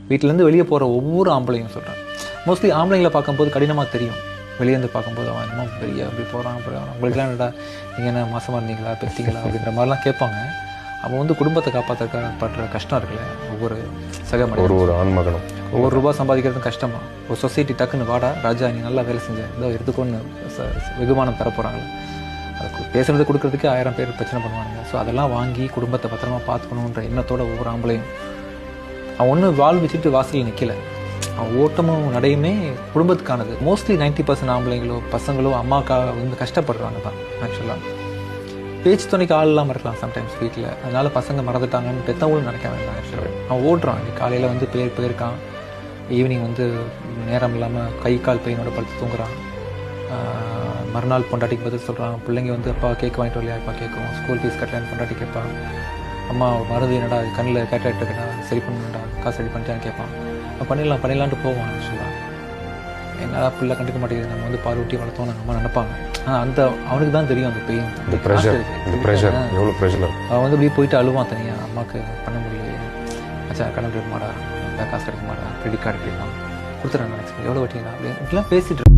வீட்டிலேருந்து வெளியே போகிற ஒவ்வொரு ஆம்பளையும் சொல்கிறேன். மோஸ்ட்லி ஆம்பளைங்களை பார்க்கும்போது கடினமாக தெரியும். வெளியேருந்து பார்க்கும்போது அவன் என்னமோ பெரிய அப்படி போகிறான் அப்படி உங்களுக்குலாம் என்னடா நீங்கள் என்ன மாசமாக இருந்தீங்களா பெற்றீங்களா அப்படின்ற மாதிரிலாம் கேட்பாங்க. அவன் வந்து குடும்பத்தை காப்பாற்றுறதுக்காக படுற கஷ்டம் இருக்குல்ல, ஒவ்வொரு சக மனிதனும் ஒரு ஆண்மகனும் ஒவ்வொரு ரூபா சம்பாதிக்கிறது கஷ்டமா. ஒரு சொசைட்டி டக்குன்னு வாடா ராஜா நீ நல்லா வேலை செஞ்ச இதோ எடுத்துக்கொண்டு வெகுமானம் தரப்போகிறாங்களே, அதுக்கு பேசுகிறது கொடுக்குறதுக்கே 1000 பேர் பிரச்சனை பண்ணுவானுங்க. ஸோ அதெல்லாம் வாங்கி குடும்பத்தை பத்திரமா பார்த்துக்கணுன்ற எண்ணத்தோட ஒவ்வொரு ஆம்பளையும் அவன் ஒன்று வாழ் வச்சுட்டு வாசலில் நிற்கலை. அவன் ஓட்டமும் நடையுமே குடும்பத்துக்கானது. மோஸ்ட்லி 90% ஆம்பளைங்களோ பசங்களோ அம்மாக்காக வந்து கஷ்டப்படுறாங்க தான். ஆக்சுவலாக பேச்சு துணைக்கு ஆள் இல்லாமல் இருக்கலாம் சம்டைம்ஸ் வீட்டில், அதனால பசங்க மறந்துட்டாங்கன்னு பெற்றவங்களும் நினைக்க வேண்டாம். ஆக்சுவலாக அவன் ஓடுறான். காலையில் வந்து போயிருக்கான், ஈவினிங் வந்து நேரம் இல்லாமல் கை கால் பெயினோட படுத்து தூங்குறான். மறுநாள் பொண்டாட்டிக்கு பதில் சொல்கிறான். பிள்ளைங்க வந்து அப்பா கேக் வாங்கிட்டு வரலையா, அப்பா கேட்கும். ஸ்கூல் ஃபீஸ் கட்டலன்னு பொண்டாட்டி கேட்பான். அம்மா மருந்து என்னடா கண்ணில் கேட்டாக்ட் இருக்குடா சரி பண்ணுடா காசு ரெடி பண்ணிட்டான்னு கேட்பான். பண்ணிடலான்ட்டு போவான். ஆக்சுவலாக என்னடா பிள்ளை கண்டுக்க மாட்டேங்குது, நம்ம வந்து பாலூட்டி வளர்த்தோம் நம்ம நினைப்பாங்க. ஆனால் அந்த அவனுக்கு தான் தெரியும் அந்த பெயின், எவ்வளோ ப்ரெஷர். அவன் வந்து இப்படியே போயிட்டு அழுவான் தனியாக. அம்மாவுக்கு பண்ண முடியலையே, அச்சா கடன் கிடைக்குமாடா, காசு கிடைக்குமாடா, கிரெடிட் கார்டு கிடைக்கும் கொடுத்துட்றேன் நெக்ஸ்ட் எவ்வளோ வட்டிங்களா அப்படி இப்படிலாம் பேசிட்டு